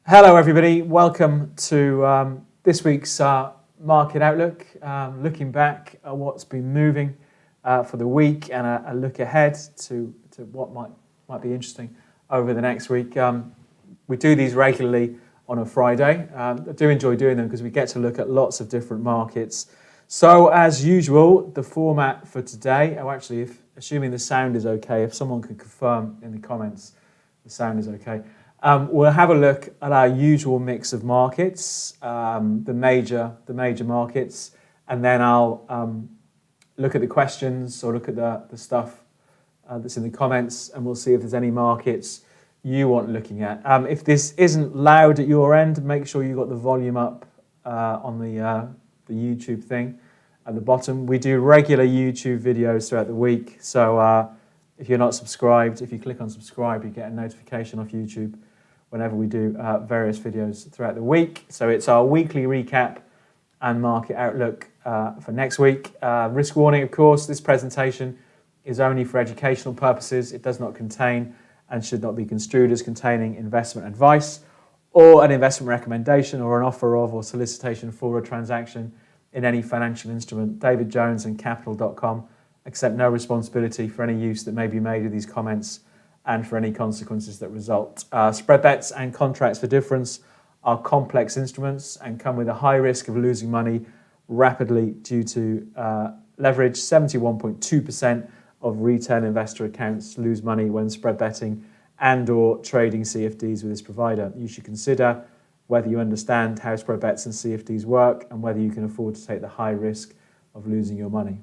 Hello everybody, welcome to this week's Market Outlook, looking back at what's been moving for the week and a look ahead to what might be interesting over the next week. We do these regularly on a Friday. I do enjoy doing them because we get to look at lots of different markets. So as usual, the format for today, assuming the sound is okay, if someone could confirm in the comments the sound is okay. We'll have a look at our usual mix of markets, the major markets, and then I'll look at the questions or look at the stuff that's in the comments, and we'll see if there's any markets you want looking at. If this isn't loud at your end, make sure you've got the volume up on the YouTube thing at the bottom. We do regular YouTube videos throughout the week, so if you're not subscribed, if you click on subscribe, you get a notification off YouTube whenever we do various videos throughout the week. So it's our weekly recap and market outlook for next week. Risk warning, of course, this presentation is only for educational purposes. It does not contain and should not be construed as containing investment advice or an investment recommendation or an offer of or solicitation for a transaction in any financial instrument. David Jones and Capital.com accept no responsibility for any use that may be made of these comments and for any consequences that result. Spread bets and contracts for difference are complex instruments and come with a high risk of losing money rapidly due to leverage. 71.2% of retail investor accounts lose money when spread betting and or trading CFDs with this provider. You should consider whether you understand how spread bets and CFDs work and whether you can afford to take the high risk of losing your money.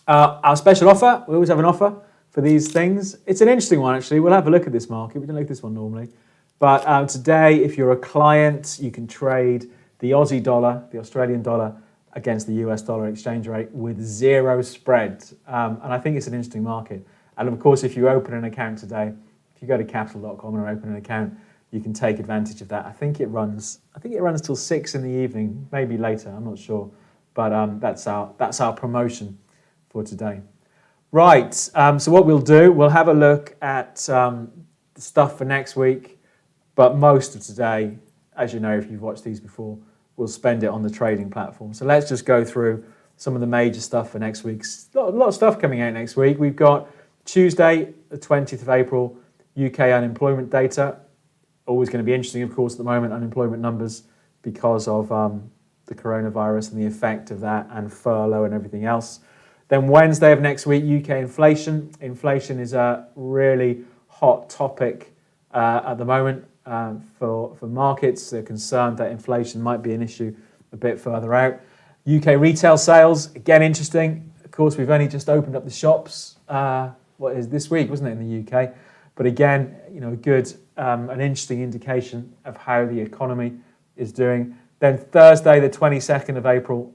Our special offer, we always have an offer for these things. It's an interesting one, actually. We'll have a look at this market. We don't look at this one normally. But today, if you're a client, you can trade the Aussie dollar, the Australian dollar, against the US dollar exchange rate with zero spread. And I think it's an interesting market. And of course, if you open an account today, if you go to Capital.com and open an account, you can take advantage of that. I think it runs till 6 in the evening, maybe later, I'm not sure. But that's our promotion for today. Right, so what we'll do, we'll have a look at the stuff for next week, but most of today, as you know, if you've watched these before, we'll spend it on the trading platform. So let's just go through some of the major stuff for next week. A lot of stuff coming out next week. We've got Tuesday, the 20th of April, UK unemployment data. Always going to be interesting, of course, at the moment, unemployment numbers because of the coronavirus and the effect of that and furlough and everything else. Then Wednesday of next week, UK inflation. Inflation is a really hot topic at the moment for markets. They're concerned that inflation might be an issue a bit further out. UK retail sales, again, interesting. Of course, we've only just opened up the shops. This week, wasn't it, in the UK? But again, good, an interesting indication of how the economy is doing. Then Thursday, the 22nd of April,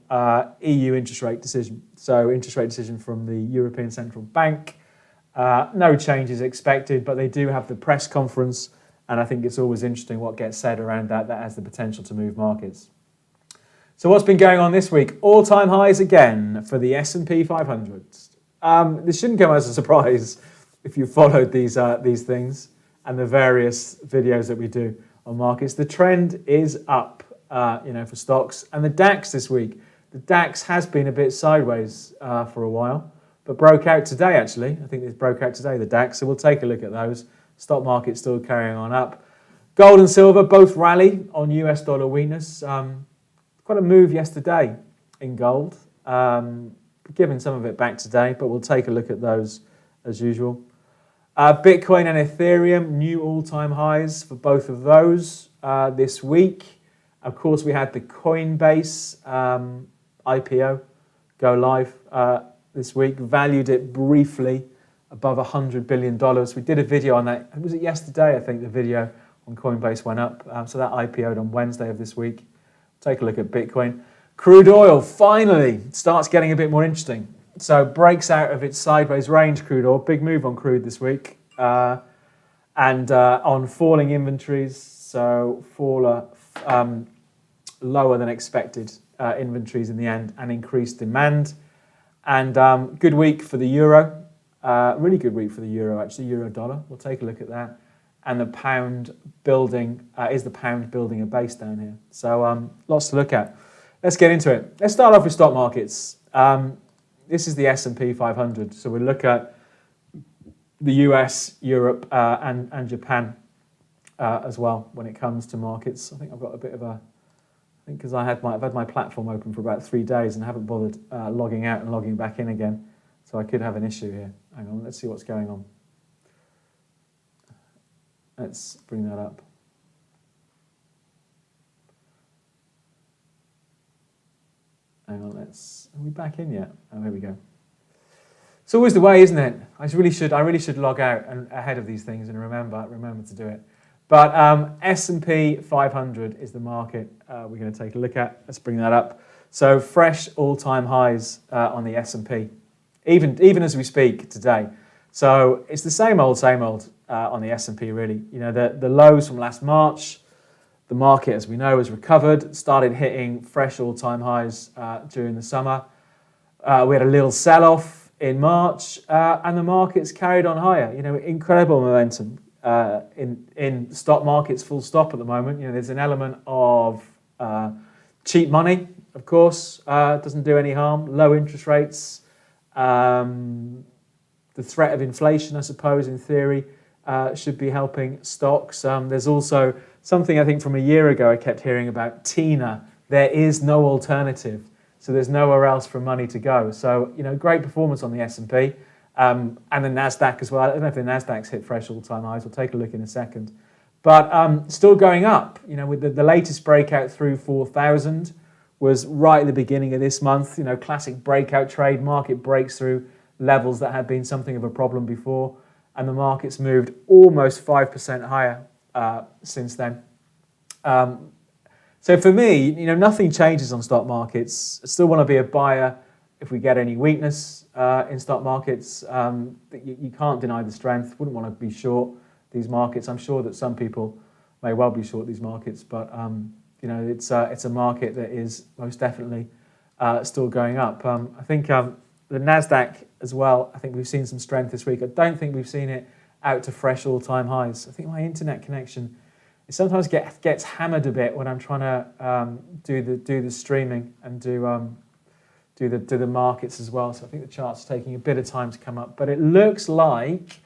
EU interest rate decision. So interest rate decision from the European Central Bank. No changes expected, but they do have the press conference, and I think it's always interesting what gets said around that has the potential to move markets. So what's been going on this week? All-time highs again for the S&P 500. This shouldn't come as a surprise if you followed these things and the various videos that we do on markets. The trend is up. For stocks. And the DAX this week, the DAX has been a bit sideways for a while, but broke out today, actually. I think it broke out today, the DAX, so we'll take a look at those. Stock market still carrying on up. Gold and silver both rally on US dollar weakness. Quite a move yesterday in gold, giving some of it back today, but we'll take a look at those as usual. Bitcoin and Ethereum, new all-time highs for both of those this week. Of course, we had the Coinbase IPO go live this week, valued it briefly above $100 billion. We did a video on that. Was it yesterday? I think the video on Coinbase went up. So that IPO'd on Wednesday of this week. Take a look at Bitcoin. Crude oil finally starts getting a bit more interesting. So breaks out of its sideways range, crude oil. Big move on crude this week. And on falling inventories, so lower than expected inventories in the end and increased demand. And good week for the euro. Really good week for the euro, actually, euro dollar. We'll take a look at that. and the pound building a base down here. So lots to look at. Let's get into it. Let's start off with stock markets. This is the S&P 500. So we'll look at the US, Europe, and Japan as well when it comes to markets. I think I've got a bit of a, because I've had my platform open for about 3 days and haven't bothered logging out and logging back in again. So I could have an issue here. Hang on, let's see what's going on. Let's bring that up. Hang on, are we back in yet? Oh, here we go. It's always the way, isn't it? I really should log out and ahead of these things and remember to do it. But S&P 500 is the market we're going to take a look at. Let's bring that up. So fresh all-time highs on the S&P, even as we speak today. So it's the same old on the S&P really. You know, the lows from last March. The market, as we know, has recovered, started hitting fresh all-time highs during the summer. We had a little sell-off in March, and the market's carried on higher. You know, incredible momentum in stock markets, full stop at the moment. You know, there's an element of cheap money, of course, doesn't do any harm. Low interest rates, the threat of inflation, I suppose, in theory, should be helping stocks. There's also something I think from a year ago I kept hearing about TINA. There is no alternative, so there's nowhere else for money to go. So, you know, great performance on the S&P and the Nasdaq as well. I don't know if the Nasdaq's hit fresh all-time highs. We'll take a look in a second. But still going up. You know, with the latest breakout through 4,000 was right at the beginning of this month. You know, classic breakout trade. Market breaks through levels that had been something of a problem before, and the market's moved almost 5% higher since then. So for me, you know, nothing changes on stock markets. I still want to be a buyer if we get any weakness in stock markets. You can't deny the strength. Wouldn't want to be short these markets. I'm sure that some people may well be short these markets, but you know, it's a market that is most definitely still going up. I think the Nasdaq as well. I think we've seen some strength this week. I don't think we've seen it out to fresh all-time highs. I think my internet connection it sometimes gets hammered a bit when I'm trying to do the streaming and do the markets as well. So I think the chart's taking a bit of time to come up, but it looks like,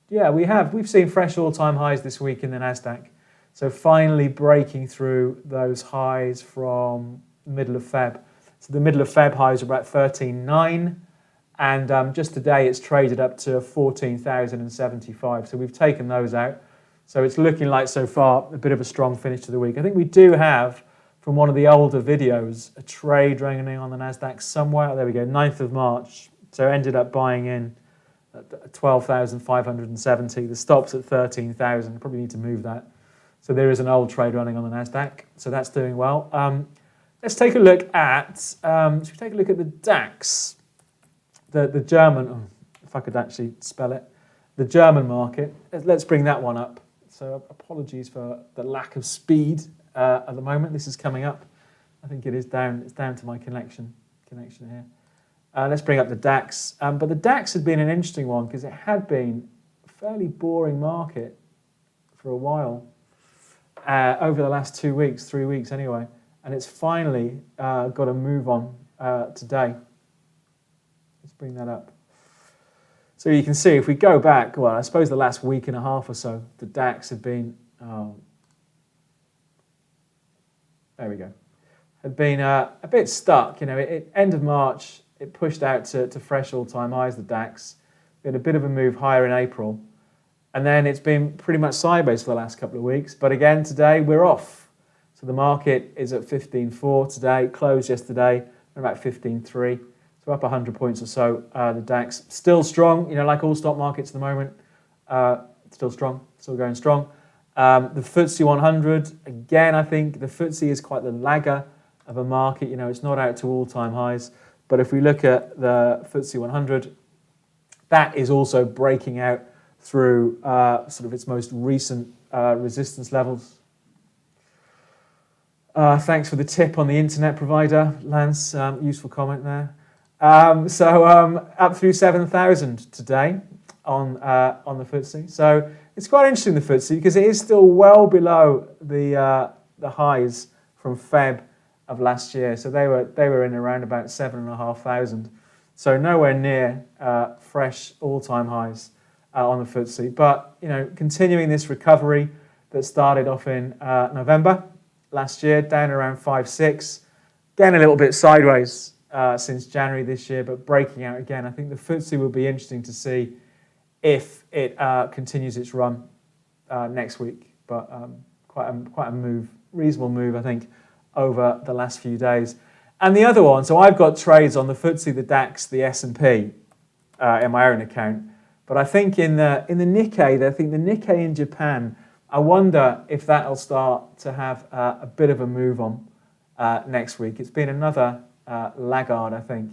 yeah, we've seen fresh all-time highs this week in the Nasdaq. So finally breaking through those highs from middle of Feb. So the middle of Feb highs are about 13.9, and just today it's traded up to 14,075. So we've taken those out. So it's looking like so far a bit of a strong finish to the week. I think we do have, from one of the older videos, a trade running on the Nasdaq somewhere. There we go, 9th of March. So ended up buying in at 12,570. The stop's at 13,000. Probably need to move that. So there is an old trade running on the Nasdaq. So that's doing well. Let's take a look at. Should we take a look at the DAX, the German? Oh, if I could actually spell it, the German market. Let's bring that one up. So apologies for the lack of speed at the moment. This is coming up. I think it is down. It's down to my connection here. Let's bring up the DAX. But the DAX had been an interesting one because it had been a fairly boring market for a while over the last 2 weeks, 3 weeks anyway. And it's finally got a move on today. Let's bring that up. So you can see if we go back, well, I suppose the last week and a half or so, the DAX had been, there we go, had been a bit stuck. You know, end of March, it pushed out to fresh all-time highs, the DAX. We had a bit of a move higher in April. And then it's been pretty much sideways for the last couple of weeks. But again, today we're off. So the market is at 15.4 today, closed yesterday at about 15.3. So up 100 points or so. The DAX still strong, you know, like all stock markets at the moment. Still strong, still going strong. The Ftse 100, again, I think the Ftse is quite the lagger of a market. You know, it's not out to all-time highs. But if we look at the Ftse 100, that is also breaking out through sort of its most recent resistance levels. Thanks for the tip on the internet provider, Lance. Useful comment there. So up through 7,000 today on the Ftse. So it's quite interesting, the Ftse, because it is still well below the highs from Feb of last year. So they were in around about 7,500. So nowhere near fresh all-time highs on the Ftse. But continuing this recovery that started off in November last year, down around 5.6, getting a little bit sideways since January this year, but breaking out again. I think the Ftse will be interesting to see if it continues its run next week. But quite a move, reasonable move, I think, over the last few days. And the other one, so I've got trades on the Ftse, the DAX, the S&P in my own account. But I think in the Nikkei, I think the Nikkei in Japan, I wonder if that'll start to have a bit of a move on next week. It's been another laggard, I think.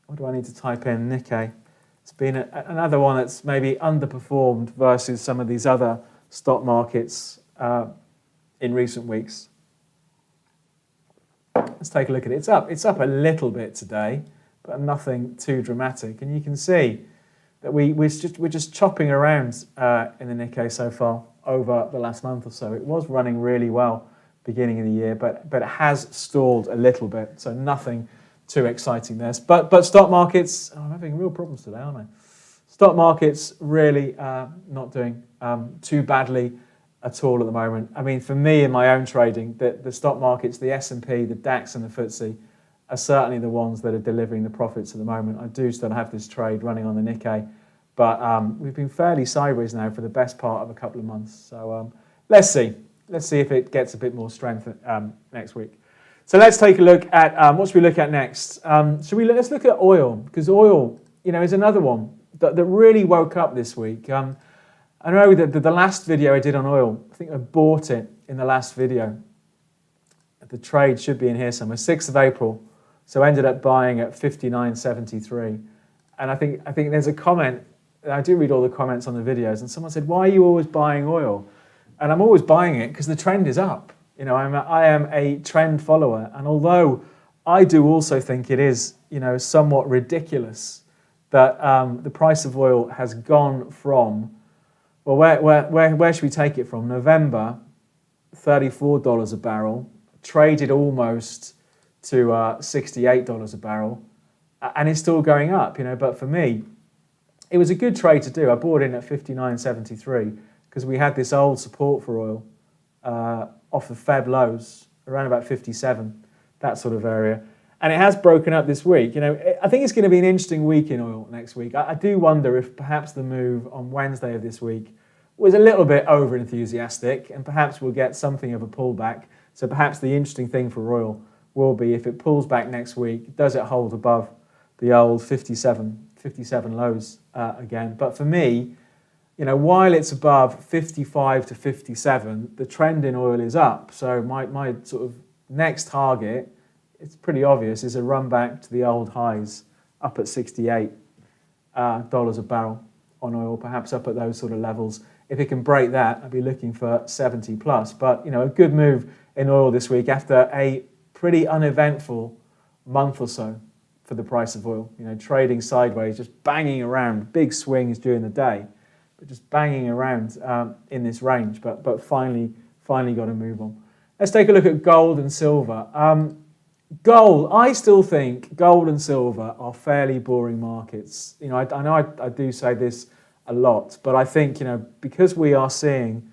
What do I need to type in? Nikkei. It's been another one that's maybe underperformed versus some of these other stock markets in recent weeks. Let's take a look at it. It's up a little bit today, but nothing too dramatic. And you can see that we're just chopping around in the Nikkei so far over the last month or so. It was running really well beginning of the year, but it has stalled a little bit. So nothing too exciting there. But stock markets, I'm having real problems today, aren't I? Stock markets really not doing too badly at all at the moment. I mean, for me in my own trading, the stock markets, the S&P, the DAX and the Ftse are certainly the ones that are delivering the profits at the moment. I do still have this trade running on the Nikkei, but we've been fairly sideways now for the best part of a couple of months. So let's see. Let's see if it gets a bit more strength next week. So let's take a look at what should we look at next? Let's look at oil, because oil, is another one that really woke up this week. I know that the last video I did on oil, I think I bought it in the last video. The trade should be in here somewhere, 6th of April. So I ended up buying at 59.73. And I think there's a comment, I do read all the comments on the videos, and someone said, why are you always buying oil? And I'm always buying it because the trend is up. I am a trend follower. And although I do also think it is, somewhat ridiculous that the price of oil has gone from, well, where should we take it from? November, $34 a barrel, traded almost to $68 a barrel, and it's still going up, But for me, it was a good trade to do. I bought in at 59.73 because we had this old support for oil off the Feb lows, around about 57, that sort of area. And it has broken up this week. I think it's going to be an interesting week in oil next week. I do wonder if perhaps the move on Wednesday of this week was a little bit over-enthusiastic, and perhaps we'll get something of a pullback. So perhaps the interesting thing for oil will be if it pulls back next week, does it hold above the old 57 lows again? But for me, while it's above 55 to 57, the trend in oil is up. So my sort of next target, it's pretty obvious, is a run back to the old highs up at $68 a barrel on oil, perhaps up at those sort of levels. If it can break that, I'd be looking for 70 plus. But, a good move in oil this week after a pretty uneventful month or so for the price of oil. Trading sideways, just banging around, big swings during the day, but just banging around in this range, but finally got a move on. Let's take a look at gold and silver. Gold, I still think gold and silver are fairly boring markets. I know I do say this a lot, but I think, because we are seeing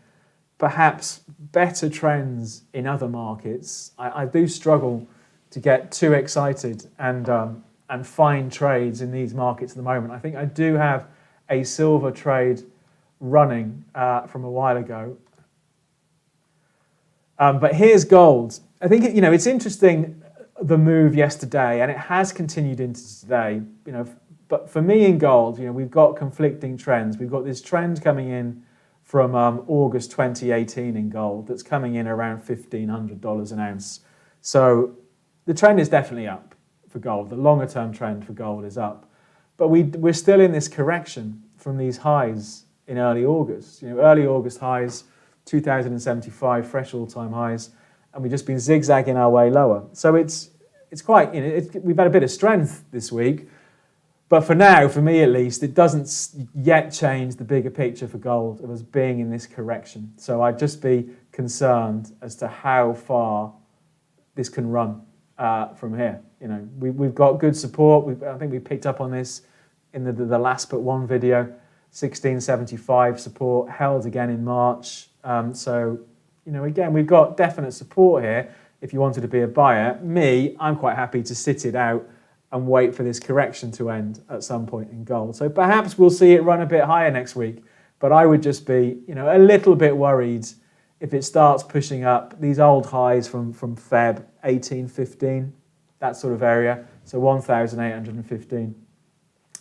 perhaps better trends in other markets, I do struggle to get too excited and find trades in these markets at the moment. I think I do have a silver trade running from a while ago. But here's gold. I think, it's interesting, the move yesterday, and it has continued into today, but for me in gold, we've got conflicting trends. We've got this trend coming in from August 2018 in gold that's coming in around $1,500 an ounce. So the trend is definitely up for gold. The longer term trend for gold is up. But we're still in this correction from these highs in early August. Early August highs, 2,075 fresh all-time highs, and we've just been zigzagging our way lower. So it's quite, we've had a bit of strength this week, But for now, for me at least, it doesn't yet change the bigger picture for gold of us being in this correction. So I'd just be concerned as to how far this can run from here. You know, we've got good support. I think we picked up on this in the last but one video. 1675 support held again in March. So, you know, again, we've got definite support here. If you wanted to be a buyer, I'm quite happy to sit it out and wait for this correction to end at some point in gold. So perhaps we'll see it run a bit higher next week, but I would just be, you know, a little bit worried if it starts pushing up these old highs from Feb 1815, that sort of area, so 1,815,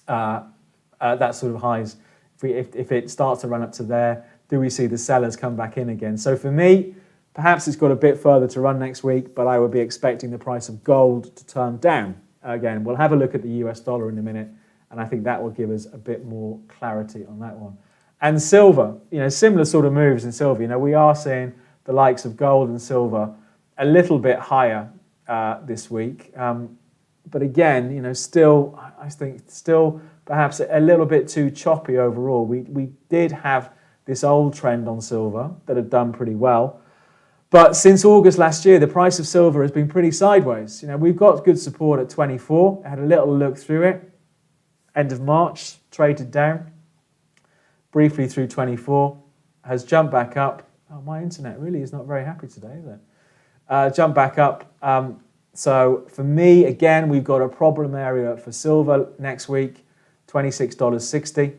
that sort of highs. If it starts to run up to there, do we see the sellers come back in again? So for me, perhaps it's got a bit further to run next week, but I would be expecting the price of gold to turn down. Again, we'll have a look at the US dollar in a minute, and I think that will give us a bit more clarity on that one. And silver, you know, similar sort of moves in silver. You know, we are seeing the likes of gold and silver a little bit higher this week. But again, you know, still, I think still perhaps a little bit too choppy overall. We did have this old trend on silver that had done pretty well. But since August last year, the price of silver has been pretty sideways. You know, we've got good support at 24. I had a little look through it. End of March, traded down briefly through 24, has jumped back up. Oh, my internet really is not very happy today, is it? Jumped back up. So for me, again, we've got a problem area for silver next week, $26.60.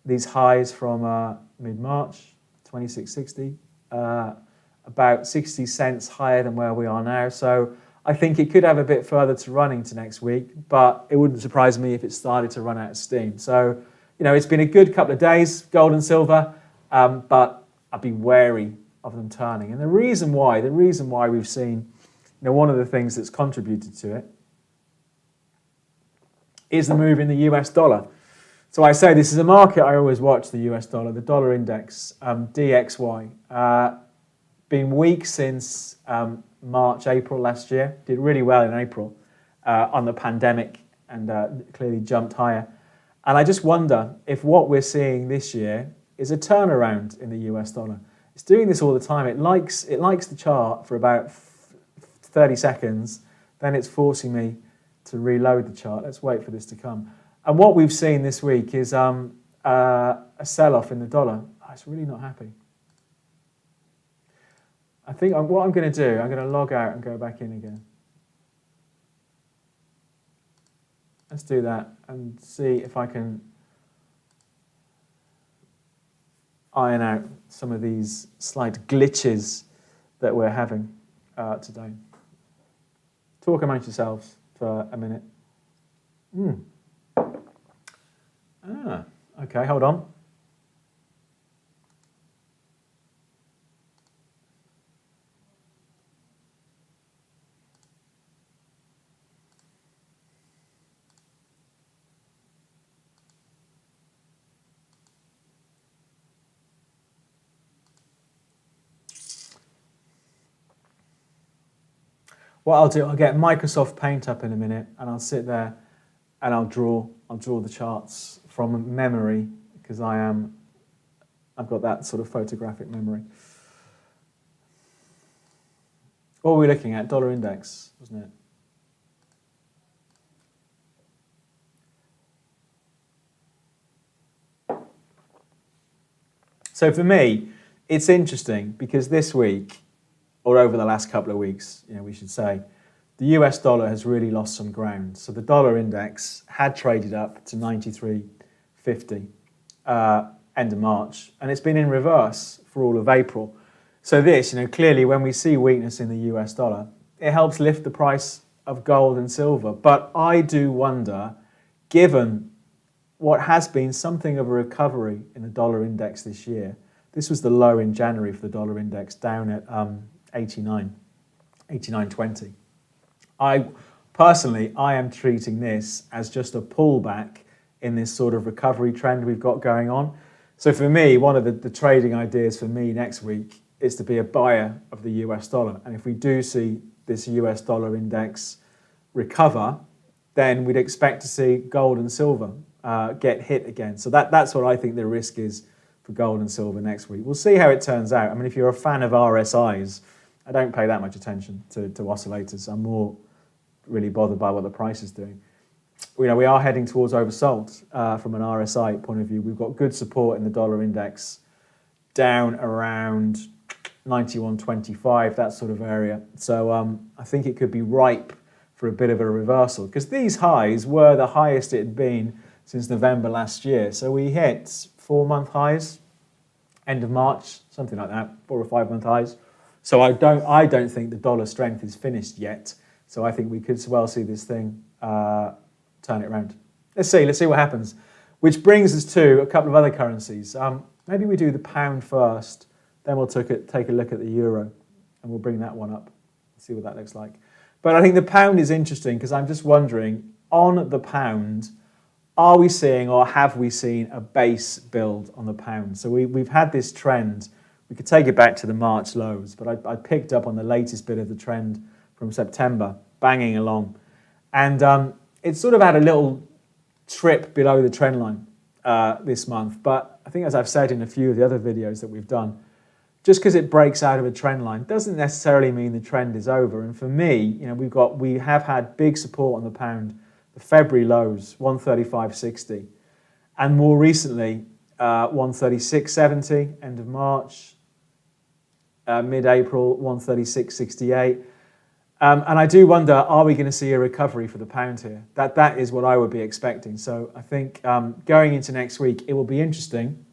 These highs from mid-March, $26.60. About 60 cents higher than where we are now. So I think it could have a bit further to run into next week, but it wouldn't surprise me if it started to run out of steam. So, you know, it's been a good couple of days, gold and silver, but I'd be wary of them turning. And the reason why we've seen, you know, one of the things that's contributed to it is the move in the US dollar. So I say this is a market I always watch, the US dollar, the dollar index, DXY. Been weak since March, April last year. Did really well in April on the pandemic and clearly jumped higher. And I just wonder if what we're seeing this year is a turnaround in the US dollar. It's doing this all the time. It likes the chart for about 30 seconds, then it's forcing me to reload the chart. Let's wait for this to come. And what we've seen this week is a sell-off in the dollar. Oh, it's really not happy. I think what I'm going to do, I'm going to log out and go back in again. Let's do that and see if I can iron out some of these slight glitches that we're having today. Talk amongst yourselves for a minute. Okay, hold on. What I'll do, I'll get Microsoft Paint up in a minute, and I'll sit there and I'll draw the charts from memory because I've got that sort of photographic memory. What were we looking at? Dollar index, wasn't it? So for me, it's interesting because this week, or over the last couple of weeks, we should say, the US dollar has really lost some ground. So the dollar index had traded up to 93.50 end of March, and it's been in reverse for all of April. So this, clearly when we see weakness in the US dollar, it helps lift the price of gold and silver. But I do wonder, given what has been something of a recovery in the dollar index this year, this was the low in January for the dollar index, down at 89.20. I am treating this as just a pullback in this sort of recovery trend we've got going on. So for me, one of the trading ideas for me next week is to be a buyer of the US dollar. And if we do see this US dollar index recover, then we'd expect to see gold and silver get hit again. So that's what I think the risk is for gold and silver next week. We'll see how it turns out. I mean, if you're a fan of RSIs, I don't pay that much attention to oscillators. I'm more really bothered by what the price is doing. We are heading towards oversold from an RSI point of view. We've got good support in the dollar index down around 91.25, that sort of area. So I think it could be ripe for a bit of a reversal, because these highs were the highest it had been since November last year. So we hit 4-month highs, end of March, something like that, 4 or 5 month highs. So I don't think the dollar strength is finished yet. So I think we could well see this thing turn it around. Let's see what happens. Which brings us to a couple of other currencies. Maybe we do the pound first, then we'll take a look at the euro, and we'll bring that one up, see what that looks like. But I think the pound is interesting because I'm just wondering, on the pound, are we seeing or have we seen a base build on the pound? So we've had this trend. We could take it back to the March lows, but I picked up on the latest bit of the trend from September, banging along. And it sort of had a little trip below the trend line this month. But I think, as I've said in a few of the other videos that we've done, just because it breaks out of a trend line doesn't necessarily mean the trend is over. And for me, we have had big support on the pound. The February lows, 135.60, and more recently, 136.70, end of March, mid-April, 136.68. And I do wonder, are we going to see a recovery for the pound here? That is what I would be expecting. So I think going into next week, it will be interesting.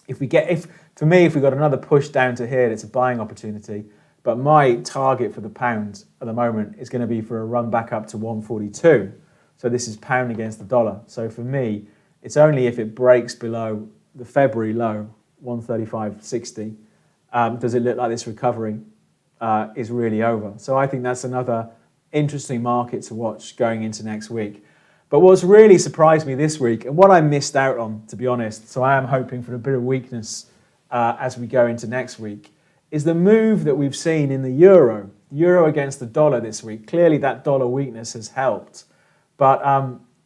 If we've got another push down to here, it's a buying opportunity. But my target for the pound at the moment is going to be for a run back up to 142. So this is pound against the dollar. So for me, it's only if it breaks below the February low, 135.60, does it look like this recovery is really over. So I think that's another interesting market to watch going into next week. But what's really surprised me this week, and what I missed out on, to be honest, so I am hoping for a bit of weakness as we go into next week, is the move that we've seen in the euro against the dollar this week. Clearly that dollar weakness has helped. But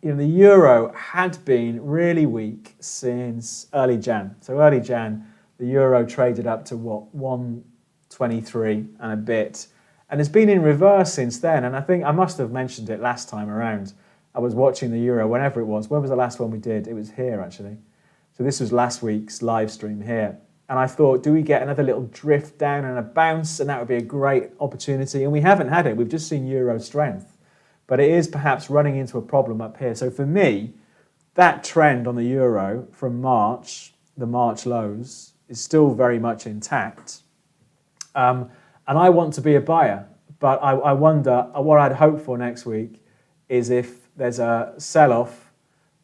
the euro had been really weak since early Jan. So early Jan, the euro traded up to 123 and a bit. And it's been in reverse since then. And I think I must have mentioned it last time around. I was watching the euro, whenever it was. When was the last one we did? It was here, actually. So this was last week's live stream here. And I thought, do we get another little drift down and a bounce? And that would be a great opportunity. And we haven't had it. We've just seen euro strength. But it is perhaps running into a problem up here. So for me, that trend on the euro from March, the March lows, is still very much intact. And I want to be a buyer. But I wonder, what I'd hope for next week is if there's a sell-off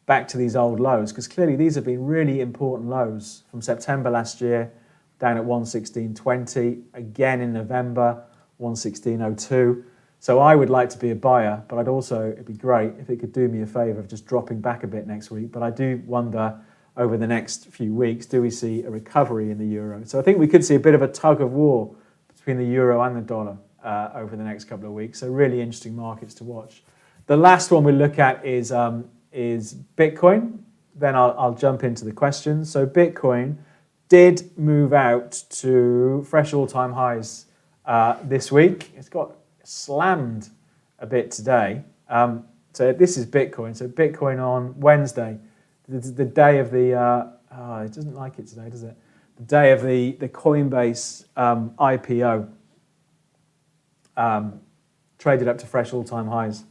back to these old lows, because clearly these have been really important lows from September last year, down at 116.20, again in November, 116.02. So I would like to be a buyer, but it'd be great if it could do me a favour of just dropping back a bit next week. But I do wonder, over the next few weeks, do we see a recovery in the euro? So I think we could see a bit of a tug of war between the euro and the dollar over the next couple of weeks. So really interesting markets to watch. The last one we'll look at is Bitcoin. Then I'll jump into the questions. So Bitcoin did move out to fresh all-time highs this week. It's got slammed a bit today. So this is Bitcoin. So Bitcoin on Wednesday, the day of the, it doesn't like it today, does it? The day of the Coinbase IPO, traded up to fresh all-time highs.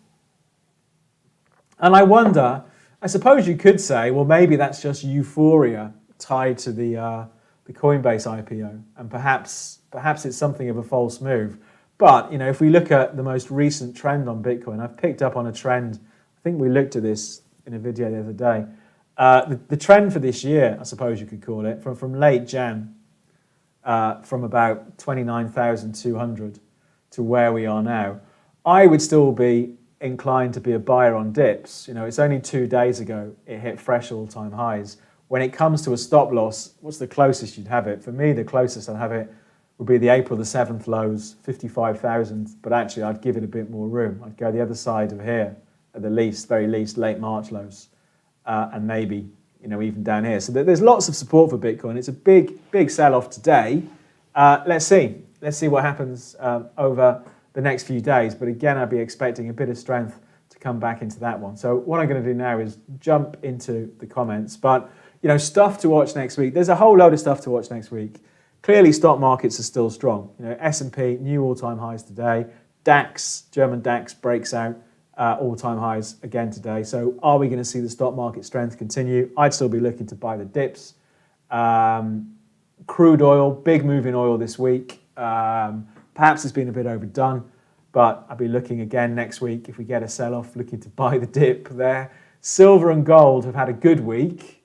And I wonder, I suppose you could say, well, maybe that's just euphoria tied to the Coinbase IPO, and perhaps it's something of a false move. But if we look at the most recent trend on Bitcoin, I've picked up on a trend. I think we looked at this in a video the other day. The trend for this year, I suppose you could call it, from late Jan, from about 29,200 to where we are now, I would still be inclined to be a buyer on dips. It's only 2 days ago it hit fresh all-time highs. When it comes to a stop loss, what's the closest you'd have it? For me, the closest I'd have it would be the April the 7th lows, 55,000, but actually I'd give it a bit more room. I'd go the other side of here at the least, very least, late March lows, and maybe even down here. So there's lots of support for Bitcoin. It's a big sell-off today. Let's see what happens over the next few days. But again, I'd be expecting a bit of strength to come back into that one. So what I'm going to do now is jump into the comments. But stuff to watch next week. There's a whole load of stuff to watch next week. Clearly, stock markets are still strong. S&P, new all-time highs today. DAX, German DAX breaks out all-time highs again today. So are we going to see the stock market strength continue? I'd still be looking to buy the dips. Crude oil, big move in oil this week. Perhaps it's been a bit overdone, but I'll be looking again next week if we get a sell-off, looking to buy the dip there. Silver and gold have had a good week.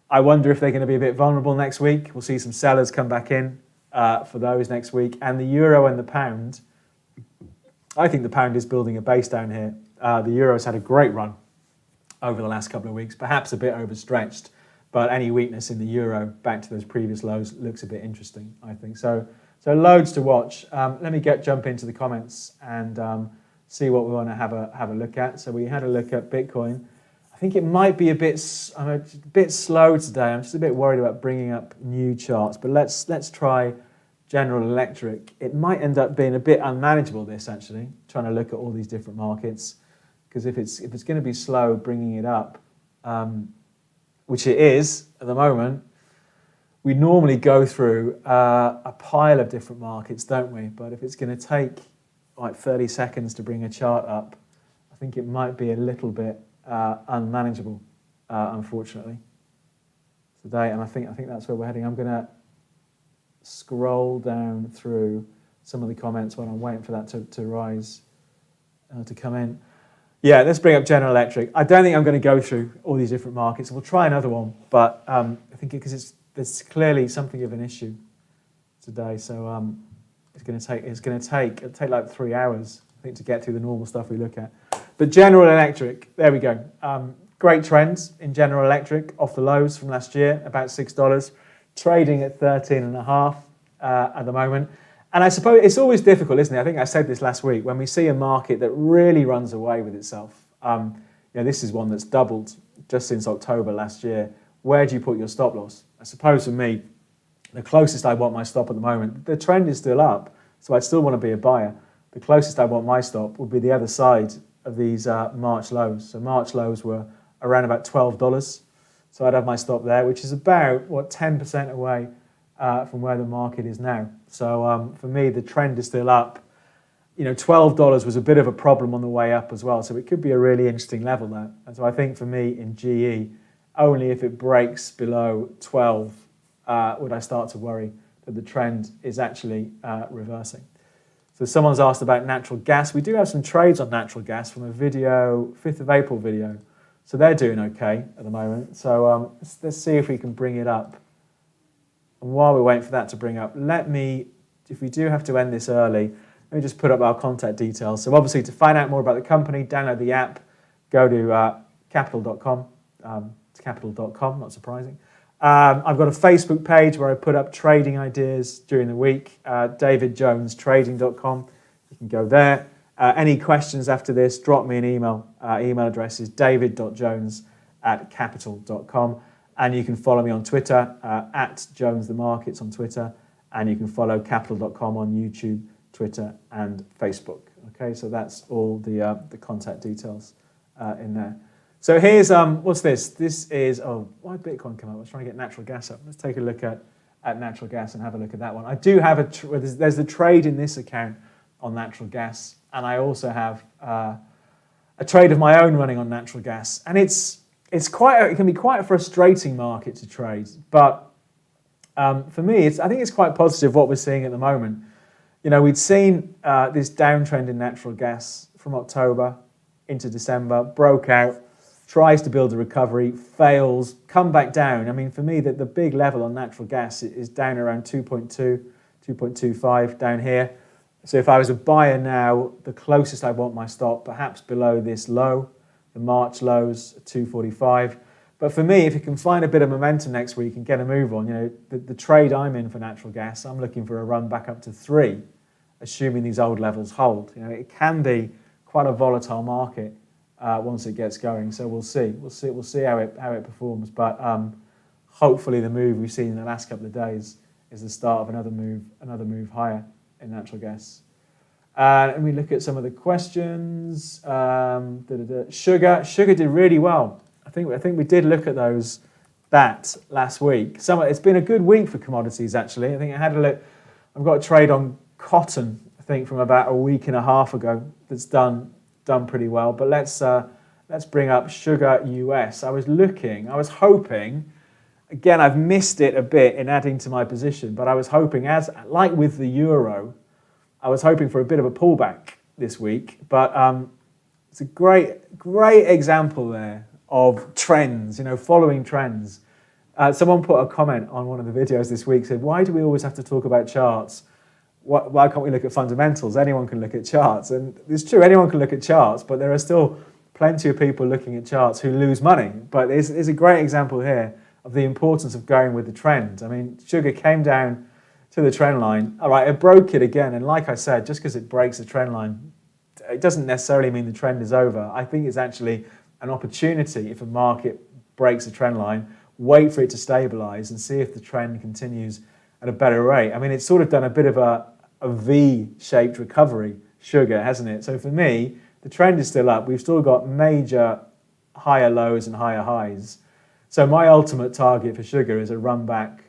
I wonder if they're going to be a bit vulnerable next week. We'll see some sellers come back in for those next week. And the euro and the pound, I think the pound is building a base down here. The euro's had a great run over the last couple of weeks, perhaps a bit overstretched, but any weakness in the euro back to those previous lows looks a bit interesting, I think. So loads to watch. Let me jump into the comments and see what we want to have a look at. So we had a look at Bitcoin. I think it might be a bit slow today. I'm just a bit worried about bringing up new charts, but let's try General Electric. It might end up being a bit unmanageable, this actually, trying to look at all these different markets, because if it's going to be slow bringing it up, which it is at the moment, we normally go through a pile of different markets, don't we? But if it's going to take like 30 seconds to bring a chart up, I think it might be a little bit unmanageable, unfortunately, today. And I think that's where we're heading. I'm going to scroll down through some of the comments when I'm waiting for that to rise, to come in. Yeah, let's bring up General Electric. I don't think I'm going to go through all these different markets. We'll try another one, but I think because there's clearly something of an issue today. So it'll take like 3 hours, I think, to get through the normal stuff we look at. But General Electric, there we go. Great trends in General Electric off the lows from last year, about $6, trading at 13.5 at the moment. And I suppose it's always difficult, isn't it? I think I said this last week, when we see a market that really runs away with itself. This is one that's doubled just since October last year. Where do you put your stop loss? I suppose for me, the closest I want my stop at the moment, the trend is still up, so I still want to be a buyer. The closest I want my stop would be the other side of these March lows. So March lows were around about $12. So I'd have my stop there, which is about, 10% away from where the market is now. So for me, the trend is still up. $12 was a bit of a problem on the way up as well. So it could be a really interesting level there. And so I think for me in GE, only if it breaks below 12 would I start to worry that the trend is actually reversing. So someone's asked about natural gas. We do have some trades on natural gas from a video, 5th of April video. So they're doing okay at the moment. So let's see if we can bring it up. And while we're waiting for that to bring up, if we do have to end this early, let me just put up our contact details. So obviously to find out more about the company, download the app, go to Capital.com. It's Capital.com, not surprising. I've got a Facebook page where I put up trading ideas during the week, davidjonestrading.com. You can go there. Any questions after this, drop me an email. Email address is david.jones@capital.com. And you can follow me on Twitter, @JonesTheMarkets on Twitter. And you can follow Capital.com on YouTube, Twitter, and Facebook. Okay, so that's all the contact details in there. So here's, what's this? This is, why did Bitcoin come up? I was trying to get natural gas up. Let's take a look at natural gas and have a look at that one. I do have there's the trade in this account on natural gas, and I also have a trade of my own running on natural gas. And it can be quite a frustrating market to trade, but for me, I think it's quite positive what we're seeing at the moment. We'd seen this downtrend in natural gas from October into December, broke out, tries to build a recovery, fails, come back down. I mean, for me, the big level on natural gas is down around 2.2, 2.25 down here. So if I was a buyer now, the closest I want my stop, perhaps below this low, the March lows, 245. But for me, if you can find a bit of momentum next week and get a move on, the trade I'm in for natural gas, I'm looking for a run back up to 3, assuming these old levels hold. It can be quite a volatile market once it gets going. So we'll see how it performs. But hopefully the move we've seen in the last couple of days is the start of another move higher in natural gas. And we look at some of the questions. Sugar did really well. I think we did look at that last week. It's been a good week for commodities actually. I think I had a look. I've got a trade on cotton, I think, from about a week and a half ago that's done pretty well. But let's bring up sugar US. I was hoping, again, I've missed it a bit in adding to my position, but I was hoping, like with the euro, I was hoping for a bit of a pullback this week. But it's a great example there of trends, following trends. Someone put a comment on one of the videos this week, said, why do we always have to talk about charts? Why can't we look at fundamentals? Anyone can look at charts. And it's true, anyone can look at charts, but there are still plenty of people looking at charts who lose money. But there's a great example here of the importance of going with the trend. I mean, sugar came down to the trend line. All right, it broke it again. And like I said, just because it breaks the trend line, it doesn't necessarily mean the trend is over. I think it's actually an opportunity if a market breaks the trend line, wait for it to stabilize and see if the trend continues at a better rate. I mean, it's sort of done a bit of a V-shaped recovery, sugar, hasn't it? So for me, the trend is still up. We've still got major higher lows and higher highs. So my ultimate target for sugar is a run back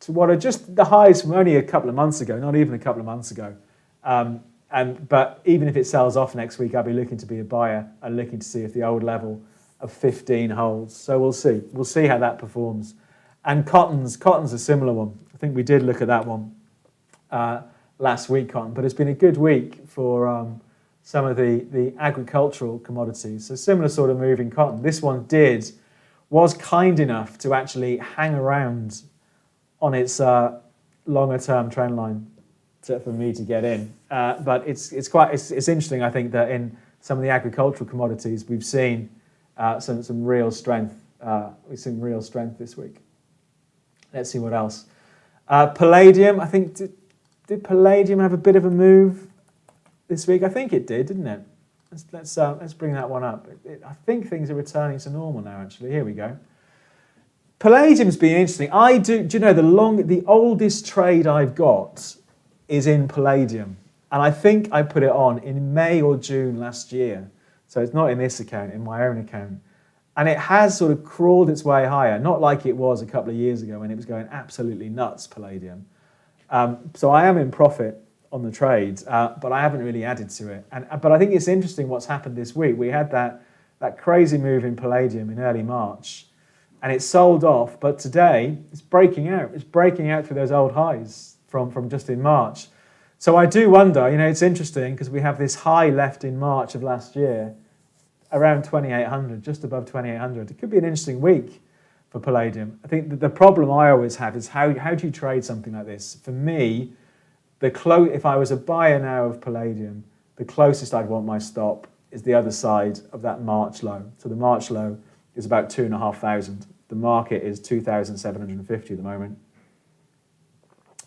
to what are just the highs from only a couple of months ago, not even a couple of months ago. But even if it sells off next week, I'll be looking to be a buyer and looking to see if the old level of 15 holds. So we'll see. We'll see how that performs. And cotton's a similar one. I think we did look at that one last week, cotton. But it's been a good week for some of the agricultural commodities. So similar sort of move in cotton. This one was kind enough to actually hang around on its longer term trend line for me to get in. But it's interesting, I think, that in some of the agricultural commodities we've seen some real strength. We've seen real strength this week. Let's see what else. Palladium, I think, did Palladium have a bit of a move this week? I think it did, didn't it? Let's bring that one up. I think things are returning to normal now, actually. Here we go. Palladium's been interesting. Do you know the oldest trade I've got is in Palladium. And I think I put it on in May or June last year. So it's not in this account, in my own account. And it has sort of crawled its way higher, not like it was a couple of years ago when it was going absolutely nuts, Palladium. So I am in profit on the trade, but I haven't really added to it. But I think it's interesting what's happened this week. We had that crazy move in Palladium in early March, and it sold off. But today, it's breaking out. It's breaking out through those old highs from just in March. So I do wonder, it's interesting because we have this high left in March of last year, around 2,800, just above 2,800. It could be an interesting week for Palladium. I think the problem I always have is how do you trade something like this? For me, if I was a buyer now of Palladium, the closest I'd want my stop is the other side of that March low. So the March low is about 2,500. The market is 2,750 at the moment.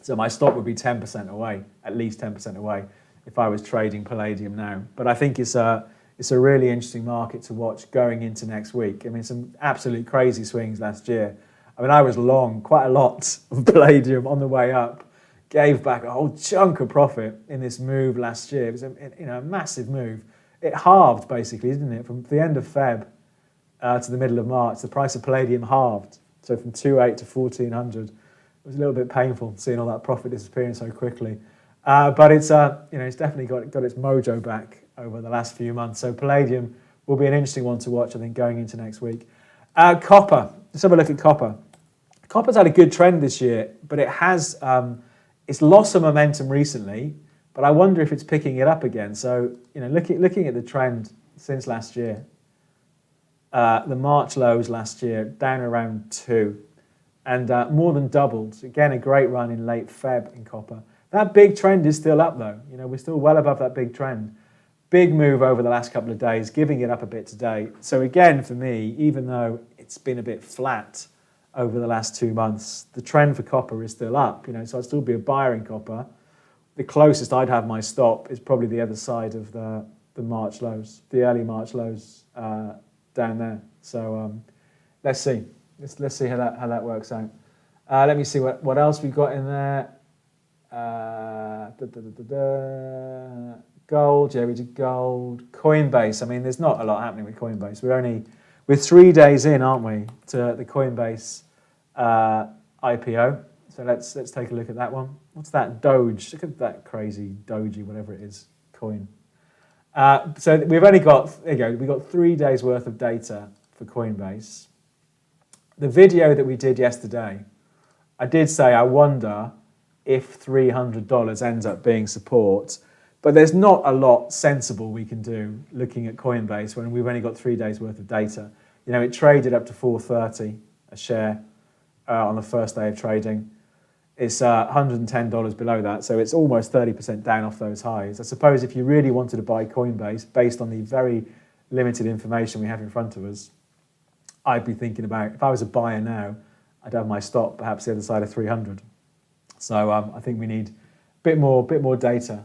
So my stop would be 10% away, at least 10% away, if I was trading Palladium now. But I think it's a really interesting market to watch going into next week. I mean, some absolute crazy swings last year. I mean, I was long quite a lot of Palladium on the way up, gave back a whole chunk of profit in this move last year. It was a massive move. It halved, basically, didn't it? From the end of Feb to the middle of March, the price of Palladium halved. So from 2,800 to 1,400. It was a little bit painful seeing all that profit disappearing so quickly. But it's definitely got its mojo back over the last few months. So Palladium will be an interesting one to watch, I think, going into next week. Copper. Let's have a look at copper. Copper's had a good trend this year, but it's lost some momentum recently. But I wonder if it's picking it up again. So looking at the trend since last year, the March lows last year down around 2, and more than doubled. Again, a great run in late Feb in copper. That big trend is still up though. We're still well above that big trend. Big move over the last couple of days, giving it up a bit today. So again, for me, even though it's been a bit flat over the last 2 months, the trend for copper is still up. So I'd still be a buyer in copper. The closest I'd have my stop is probably the other side of the March lows, the early March lows down there. So let's see. Let's see how that works out. Let me see what else we've got in there. Gold, yeah, we did gold. Coinbase, I mean, there's not a lot happening with Coinbase. We're 3 days in, aren't we, to the Coinbase IPO. So let's take a look at that one. What's that? Doge. Look at that crazy Doji, whatever it is, coin. So we've only got, there you go, we've got 3 days worth of data for Coinbase. The video that we did yesterday, I did say I wonder if $300 ends up being support, but there's not a lot sensible we can do looking at Coinbase when we've only got 3 days worth of data. You know, it traded up to $4.30 a share on the first day of trading. It's $110 below that, so it's almost 30% down off those highs. I suppose if you really wanted to buy Coinbase, based on the very limited information we have in front of us, I'd be thinking about, if I was a buyer now, I'd have my stop perhaps the other side of 300. So I think we need a bit more data.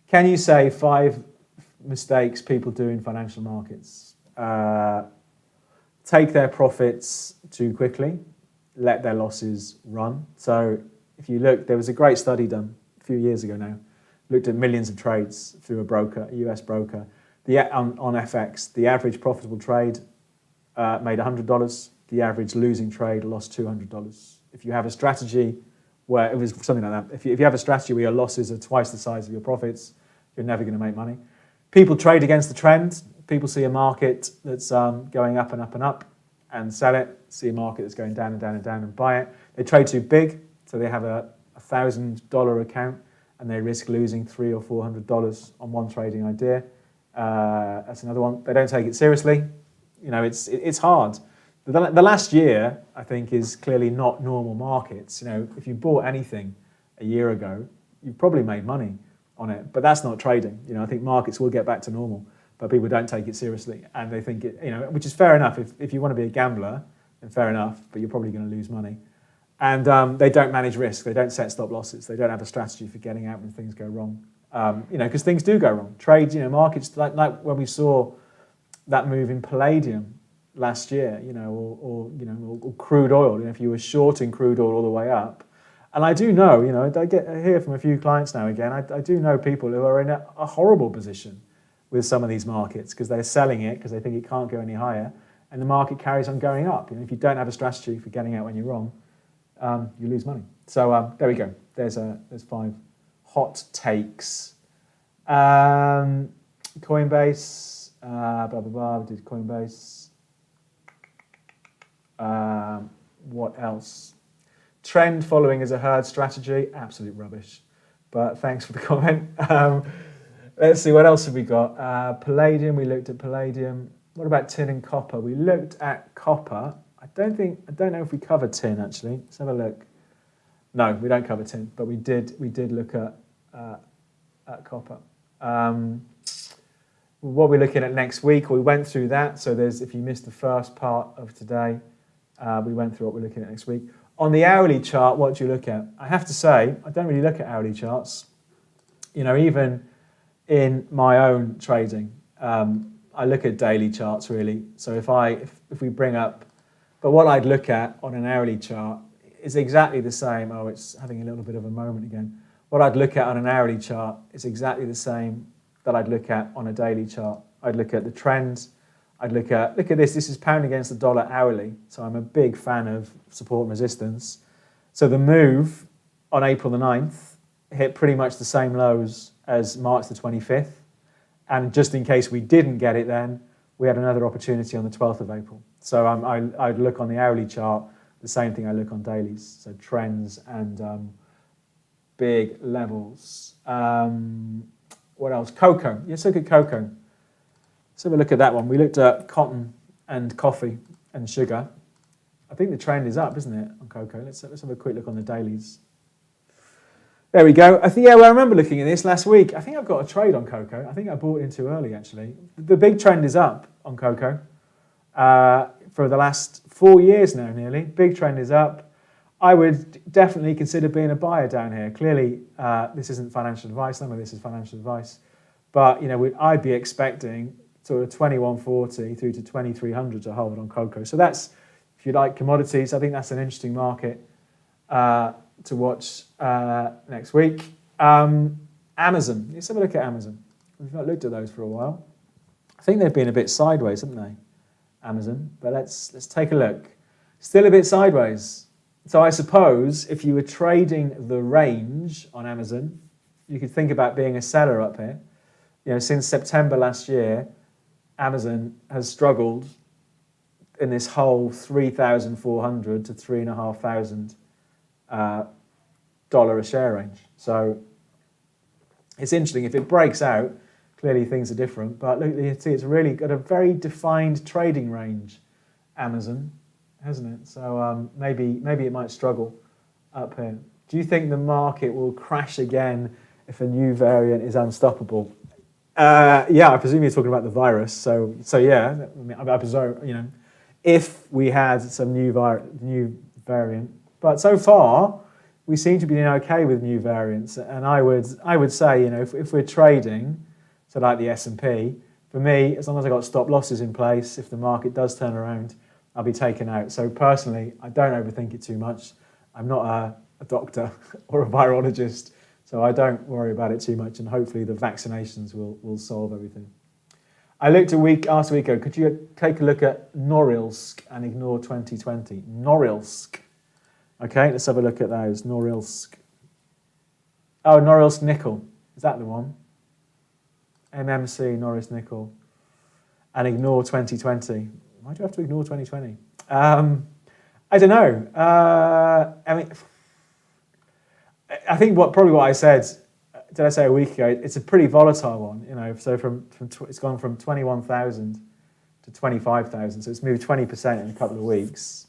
Can you say 5 mistakes people do in financial markets? Take their profits too quickly, let their losses run. So if you look, there was a great study done a few years ago now, looked at millions of trades through a broker, a US broker. On FX, the average profitable trade made $100. The average losing trade lost $200. If you have a strategy where it was something like that, if you have a strategy where your losses are twice the size of your profits, you're never going to make money. People trade against the trend. People see a market that's going up and up and up and sell it, see a market that's going down and down and down and buy it. They trade too big, so they have a $1,000 account and they risk losing $300 or $400 on one trading idea. That's another one. They don't take it seriously. You know, it's hard. The last year, I think, is clearly not normal markets. You know, if you bought anything a year ago, you've probably made money on it, but that's not trading. You know, I think markets will get back to normal, but people don't take it seriously, and they think it, you know, which is fair enough. If you want to be a gambler, then fair enough, but you're probably going to lose money. And they don't manage risk. They don't set stop losses. They don't have a strategy for getting out when things go wrong. You know, because things do go wrong. Trades, you know, markets like when we saw that move in Palladium last year, you know, or crude oil. You know, if you were shorting crude oil all the way up, and I do know, you know, I hear from a few clients now again. I do know people who are in a horrible position with some of these markets because they're selling it because they think it can't go any higher, and the market carries on going up. You know, if you don't have a strategy for getting out when you're wrong, you lose money. So there we go. There's 5 hot takes. Coinbase, blah blah blah. We did Coinbase. What else? Trend following as a herd strategy, absolute rubbish. But thanks for the comment. Let's see, what else have we got? Palladium, we looked at Palladium. What about tin and copper? We looked at copper. I don't know if we covered tin actually. Let's have a look. No, we don't cover tin, but we did look at copper. What we're looking at next week, we went through that. So if you missed the first part of today, we went through what we're looking at next week. On the hourly chart, what do you look at? I have to say, I don't really look at hourly charts. You know, even in my own trading, I look at daily charts really. So if we bring up, but what I'd look at on an hourly chart is exactly the same. Oh, it's having a little bit of a moment again. What I'd look at on an hourly chart is exactly the same that I'd look at on a daily chart. I'd look at the trends. I'd look at this. This is pound against the dollar hourly. So I'm a big fan of support and resistance. So the move on April the 9th hit pretty much the same lows as March the 25th. And just in case we didn't get it then, we had another opportunity on the 12th of April. So I'd look on the hourly chart, the same thing I look on dailies. So trends and big levels. What else? Cocoa. Let's look at cocoa. Let's have a look at that one. We looked at cotton and coffee and sugar. I think the trend is up, isn't it, on cocoa? Let's have a quick look on the dailies. There we go. I remember looking at this last week. I think I've got a trade on cocoa. I think I bought in too early, actually. The big trend is up on cocoa for the last 4 years now, nearly. Big trend is up. I would definitely consider being a buyer down here. Clearly, this isn't financial advice. None of this is financial advice. But, you know, I'd be expecting sort of 2140 through to 2300 to hold on cocoa. So that's, if you like commodities, I think that's an interesting market to watch next week. Amazon, let's have a look at Amazon. We've not looked at those for a while. I think they've been a bit sideways, haven't they, Amazon? But let's take a look. Still a bit sideways. So I suppose if you were trading the range on Amazon, you could think about being a seller up here. You know, since September last year, Amazon has struggled in this whole $3,400 to $3,500 dollar a share range. So it's interesting. If it breaks out, clearly things are different. But look, you see, it's really got a very defined trading range, Amazon, hasn't it? So maybe it might struggle up here. Do you think the market will crash again if a new variant is unstoppable? Yeah, I presume you're talking about the virus. So yeah, I presume, you know, if we had some new variant. But so far, we seem to be doing okay with new variants. And I would say, you know, if we're trading, so like the S&P, for me, as long as I got stop losses in place, if the market does turn around, I'll be taken out. So personally, I don't overthink it too much. I'm not a doctor or a virologist, so I don't worry about it too much. And hopefully the vaccinations will solve everything. I looked asked a week ago, could you take a look at Norilsk and ignore 2020? Norilsk. Okay, let's have a look at those. Norilsk. Oh, Norilsk nickel. Is that the one? MMC, Norilsk nickel. And ignore 2020. Why do you have to ignore 2020? I don't know. I mean, I think probably what I said, did I say a week ago? It's a pretty volatile one, you know. So it's gone from 21,000 to 25,000. So it's moved 20% in a couple of weeks.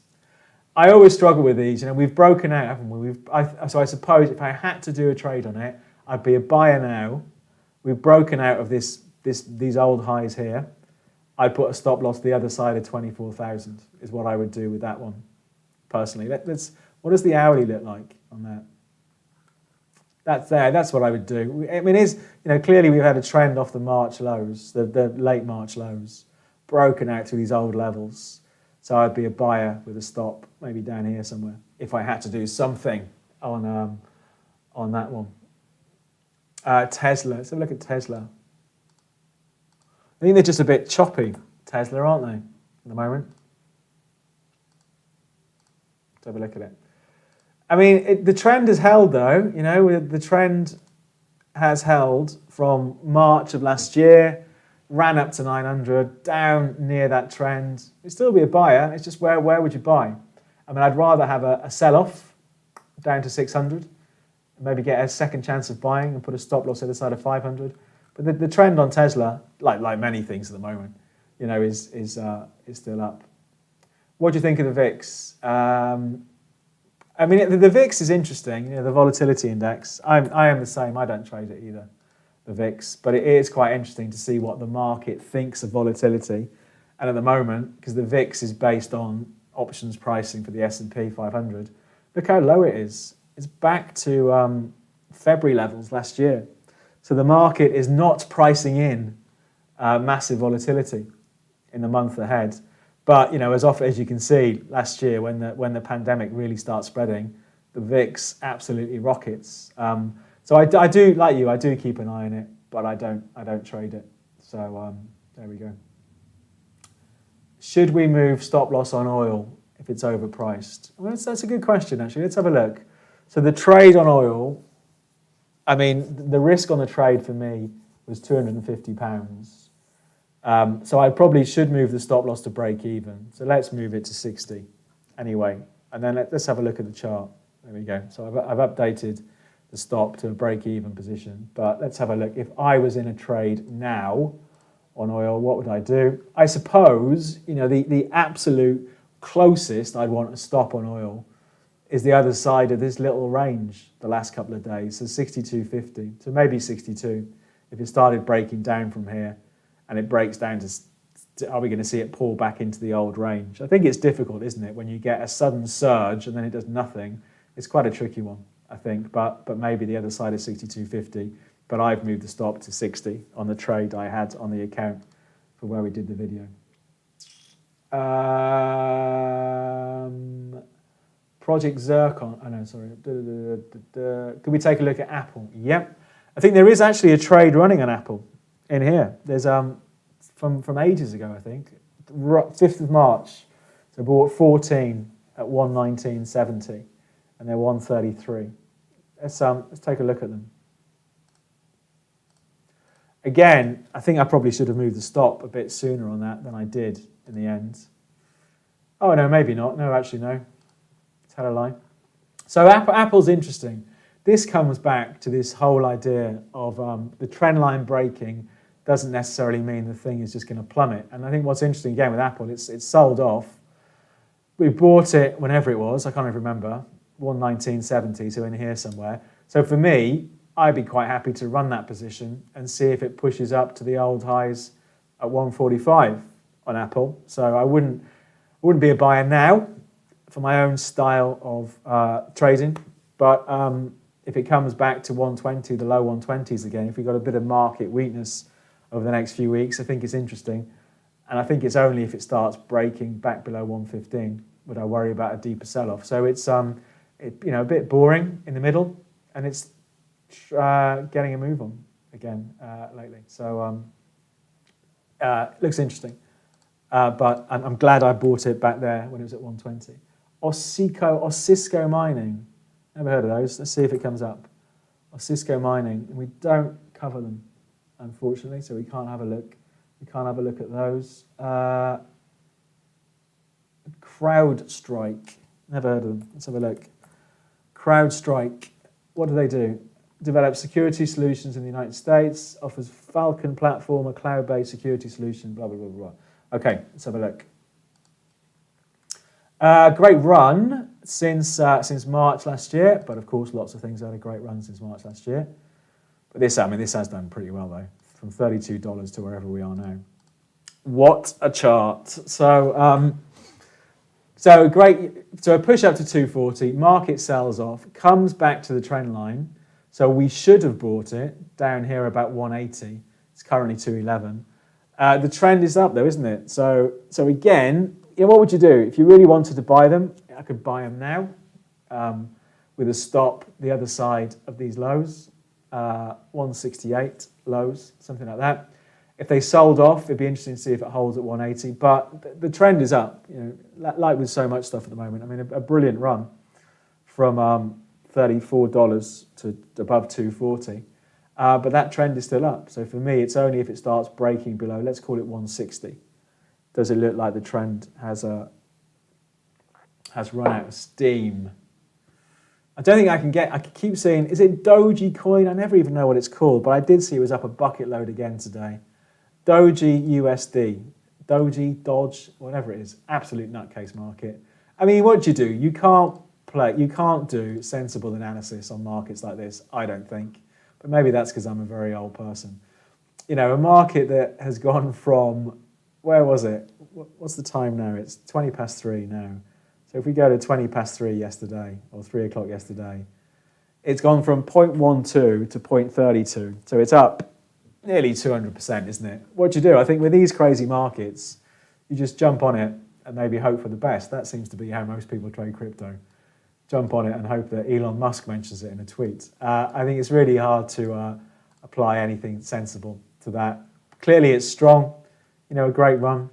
I always struggle with these. You know, we've broken out, haven't we? So I suppose if I had to do a trade on it, I'd be a buyer now. We've broken out of these old highs here. I'd put a stop loss the other side of 24,000 is what I would do with that one, personally. What does the hourly look like on that? That's there. That's what I would do. I mean, clearly we've had a trend off the March lows, the late March lows, broken out through these old levels. So I'd be a buyer with a stop, maybe down here somewhere, if I had to do something on that one. Tesla. Let's have a look at Tesla. I think they're just a bit choppy, Tesla, aren't they, at the moment? Let's have a look at it. I mean, the trend has held, though. You know, the trend has held from March of last year, ran up to 900, down near that trend. It'd still be a buyer. It's just where would you buy? I mean, I'd rather have a sell-off down to 600, maybe get a second chance of buying and put a stop loss at the side of 500. But the trend on Tesla, like many things at the moment, you know, is still up. What do you think of the VIX? I mean, the VIX is interesting. You know, the volatility index. I am the same. I don't trade it either, the VIX. But it is quite interesting to see what the market thinks of volatility. And at the moment, because the VIX is based on options pricing for the S&P 500, look how low it is. It's back to February levels last year. So the market is not pricing in massive volatility in the month ahead. But you know, as you can see, last year when the pandemic really starts spreading, the VIX absolutely rockets. So I do, like you, I do keep an eye on it, but I don't trade it. So there we go. Should we move stop loss on oil if it's overpriced? Well, that's a good question, actually. Let's have a look. So the trade on oil, I mean, the risk on the trade for me was £250. So I probably should move the stop loss to break even. So let's move it to 60 anyway. And then let's have a look at the chart. There we go. So I've updated the stop to a break even position. But let's have a look. If I was in a trade now on oil, what would I do? I suppose, you know, the absolute closest I'd want to stop on oil is the other side of this little range the last couple of days, so 62.50, so maybe 62. If it started breaking down from here and it breaks down to, are we going to see it pull back into the old range? I think it's difficult, isn't it, when you get a sudden surge and then it does nothing. It's quite a tricky one, I think, but maybe the other side is 62.50, but I've moved the stop to 60 on the trade I had on the account for for where we did the video. Project Zircon. Oh no, sorry. Could we take a look at Apple? Yep. I think there is actually a trade running on Apple in here. There's from ages ago, I think. 5th of March. So bought 14 at 119.70, and they're 133. Let's take a look at them. Again, I think I probably should have moved the stop a bit sooner on that than I did in the end. Oh no, maybe not. No, actually no. Tell a lie. So Apple's interesting. This comes back to this whole idea of the trend line breaking doesn't necessarily mean the thing is just going to plummet. And I think what's interesting again with Apple, it's sold off. We bought it whenever it was, I can't even remember, 119.70, so in here somewhere. So for me, I'd be quite happy to run that position and see if it pushes up to the old highs at 145 on Apple. So I wouldn't be a buyer now for my own style of trading, but if it comes back to 120, the low 120s again, if we've got a bit of market weakness over the next few weeks, I think it's interesting. And I think it's only if it starts breaking back below 115 would I worry about a deeper sell-off. So it's a bit boring in the middle, and it's getting a move on again lately. So it looks interesting. But I'm glad I bought it back there when it was at 120. Cisco Mining. Never heard of those. Let's see if it comes up. Cisco Mining. We don't cover them, unfortunately, so we can't have a look. We can't have a look at those. CrowdStrike. Never heard of them. Let's have a look. CrowdStrike. What do? Develops security solutions in the United States. Offers Falcon platform, a cloud-based security solution. Blah blah blah blah. Okay, let's have a look. Great run since March last year, but of course lots of things had a great run since March last year. But this has done pretty well though, from $32 to wherever we are now. What a chart! So a push up to 240, market sells off, comes back to the trend line. So we should have bought it down here about 180. It's currently 211. The trend is up though, isn't it? So again, what would you do if you really wanted to buy them? I could buy them now with a stop the other side of these lows, 168 lows, something like that. If they sold off, it'd be interesting to see if it holds at 180. But the trend is up, like with so much stuff at the moment. I mean, a brilliant run from $34 to above 240. But that trend is still up. So for me, it's only if it starts breaking below, let's call it 160. Does it look like the trend has run out of steam? I don't think I keep seeing, is it Doji coin? I never even know what it's called, but I did see it was up a bucket load again today. Doji USD, Dodge, whatever it is, absolute nutcase market. I mean, what do? You can't do sensible analysis on markets like this, I don't think. But maybe that's because I'm a very old person. A market that has gone from, where was it? What's the time now? It's 20 past 3 now. So if we go to 20 past 3 yesterday, or 3 o'clock yesterday, it's gone from 0.12 to 0.32. So it's up nearly 200%, isn't it? What do? I think with these crazy markets, you just jump on it and maybe hope for the best. That seems to be how most people trade crypto. Jump on it and hope that Elon Musk mentions it in a tweet. I think it's really hard to apply anything sensible to that. Clearly it's strong, a great run.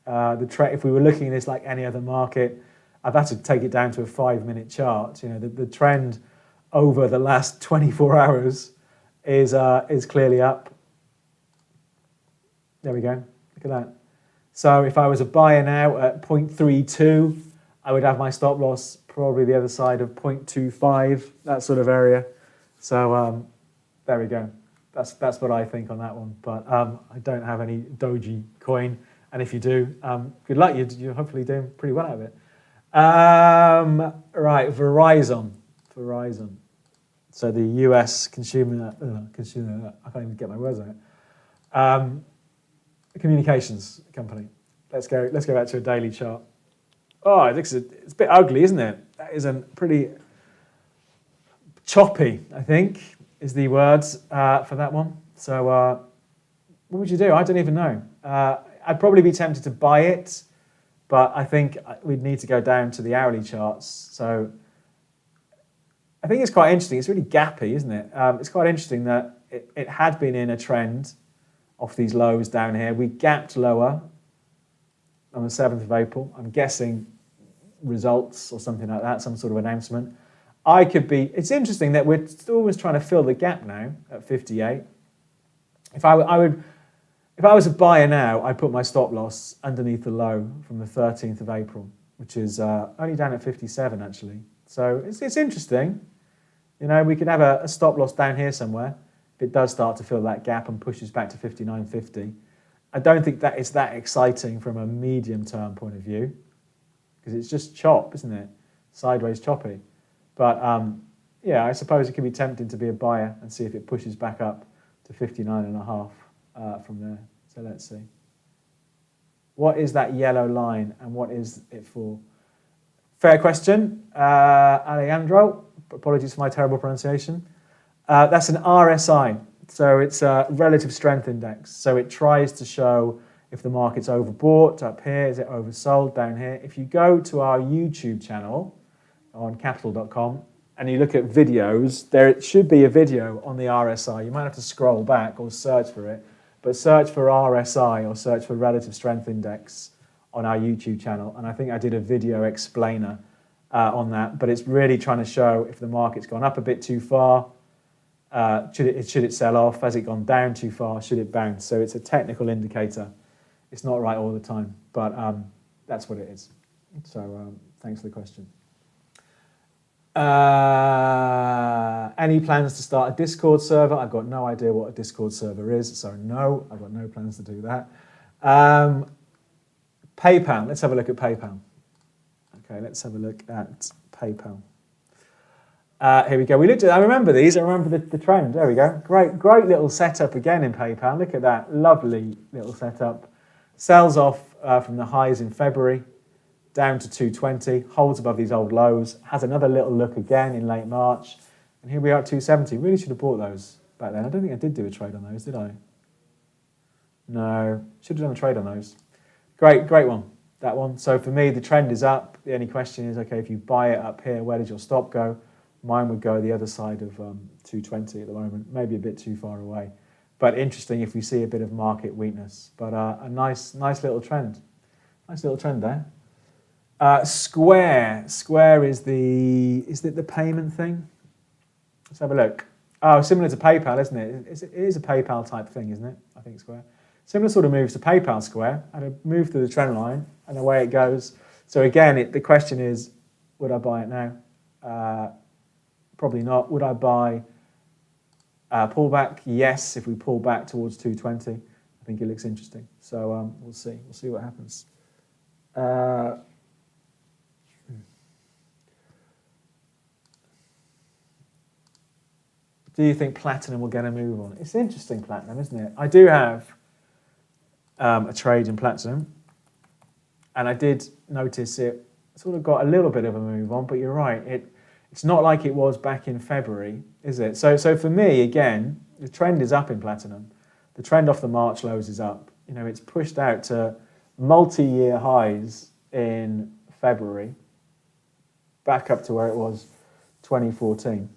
If we were looking at this like any other market, I've had to take it down to a 5-minute chart. The trend over the last 24 hours is clearly up. There we go, look at that. So if I was a buyer now at 0.32, I would have my stop loss probably the other side of 0.25, that sort of area. So there we go. That's what I think on that one. But I don't have any Doji coin, and if you do, good luck. You're hopefully doing pretty well out of it. Right, Verizon. So the US consumer. I can't even get my words out. Communications company. Let's go back to a daily chart. Oh, it's a bit ugly, isn't it? That is a pretty choppy, I think, is the words for that one. So What would you do? I don't even know. I'd probably be tempted to buy it, but I think we'd need to go down to the hourly charts. So I think it's quite interesting. It's really gappy, isn't it? It's quite interesting that it had been in a trend off these lows down here. We gapped lower on the 7th of April. I'm guessing results or something like that, some sort of announcement. It's interesting that we're always trying to fill the gap now at 58. If I was a buyer now, I'd put my stop loss underneath the low from the 13th of April, which is only down at 57 actually. So it's interesting. You know, we could have a stop loss down here somewhere if it does start to fill that gap and pushes back to 59.50. I don't think that it's that exciting from a medium-term point of view because it's just chop, isn't it? Sideways choppy. But yeah, I suppose it could be tempting to be a buyer and see if it pushes back up to 59.5 from there. So let's see. What is that yellow line and what is it for? Fair question, Alejandro. Apologies for my terrible pronunciation. That's an RSI, so it's a relative strength index. So it tries to show if the market's overbought up here, is it oversold down here. If you go to our YouTube channel on Capital.com and you look at videos, there should be a video on the RSI. You might have to scroll back or search for it, but search for RSI or search for relative strength index on our YouTube channel. And I think I did a video explainer on that, but it's really trying to show if the market's gone up a bit too far, should it sell off? Has it gone down too far? Should it bounce? So it's a technical indicator. It's not right all the time, but that's what it is. So thanks for the question. Any plans to start a Discord server? I've got no idea what a Discord server is, so no, I've got no plans to do that. PayPal, let's have a look at PayPal. Okay, let's have a look at PayPal. Here we go. I remember these. I remember the trend. There we go. Great little setup again in PayPal. Look at that. Lovely little setup. Sells off from the highs in February down to 220. Holds above these old lows. Has another little look again in late March. And here we are at 270. Really should have bought those back then. I don't think I did do a trade on those, did I? No. Should have done a trade on those. Great one. That one. So for me, the trend is up. The only question is, okay, if you buy it up here, where does your stop go? Mine would go the other side of 220 at the moment, maybe a bit too far away. But interesting if we see a bit of market weakness. But a nice little trend. Nice little trend there. Square is the payment thing? Let's have a look. Oh, similar to PayPal, isn't it? It is a PayPal type thing, isn't it? I think Square. Similar sort of moves to PayPal Square, and a move through the trend line, and away it goes. So again, the question is, would I buy it now? Probably not. Would I buy pullback? Yes, if we pull back towards 220, I think it looks interesting. So we'll see. We'll see what happens. Do you think platinum will get a move on? It's interesting, platinum, isn't it? I do have a trade in platinum, and I did notice it sort of got a little bit of a move on, but you're right, it's not like it was back in February, is it? So for me, again, the trend is up in platinum. The trend off the March lows is up. You know, it's pushed out to multi-year highs in February, back up to where it was 2014.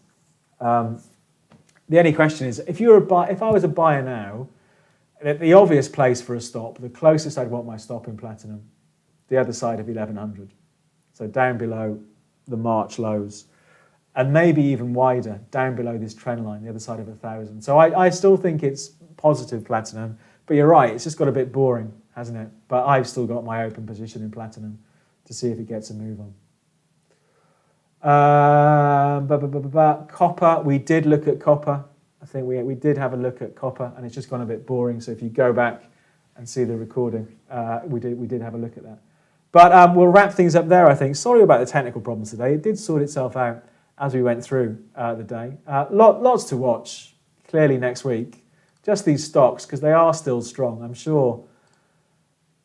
The only question is, if I was a buyer now, the obvious place for a stop, the closest I'd want my stop in platinum, the other side of 1100. So down below the March lows, and maybe even wider, down below this trend line, the other side of 1000. So I still think it's positive platinum, but you're right, it's just got a bit boring, hasn't it? But I've still got my open position in platinum to see if it gets a move on. Copper, we did look at copper. I think we did have a look at copper, and it's just gone a bit boring. So if you go back and see the recording, we did have a look at that. But we'll wrap things up there, I think. Sorry about the technical problems today. It did sort itself out as we went through the day. Lots to watch, clearly, next week. Just these stocks, because they are still strong. I'm sure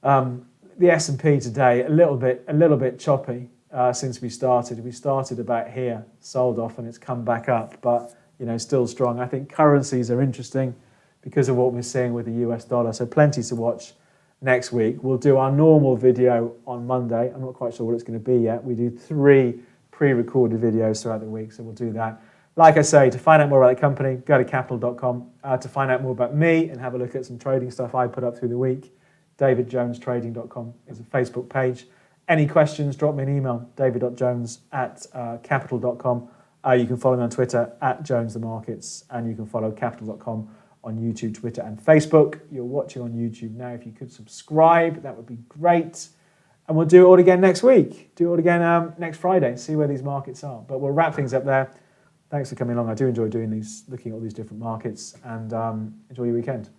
the S&P today, a little bit choppy since we started. We started about here, sold off, and it's come back up, but still strong. I think currencies are interesting because of what we're seeing with the US dollar. So plenty to watch next week. We'll do our normal video on Monday. I'm not quite sure what it's going to be yet. We do 3 pre-recorded videos throughout the week, so we'll do that. Like I say, to find out more about the company, go to Capital.com. To find out more about me and have a look at some trading stuff I put up through the week, davidjonestrading.com is a Facebook page. Any questions, drop me an email, david.jones@capital.com. You can follow me on Twitter @JonesTheMarkets, and you can follow Capital.com on YouTube, Twitter, and Facebook. You're watching on YouTube now. If you could subscribe, that would be great. And we'll do it all again next week. Do it all again next Friday, see where these markets are. But we'll wrap things up there. Thanks for coming along. I do enjoy doing these, looking at all these different markets, and enjoy your weekend.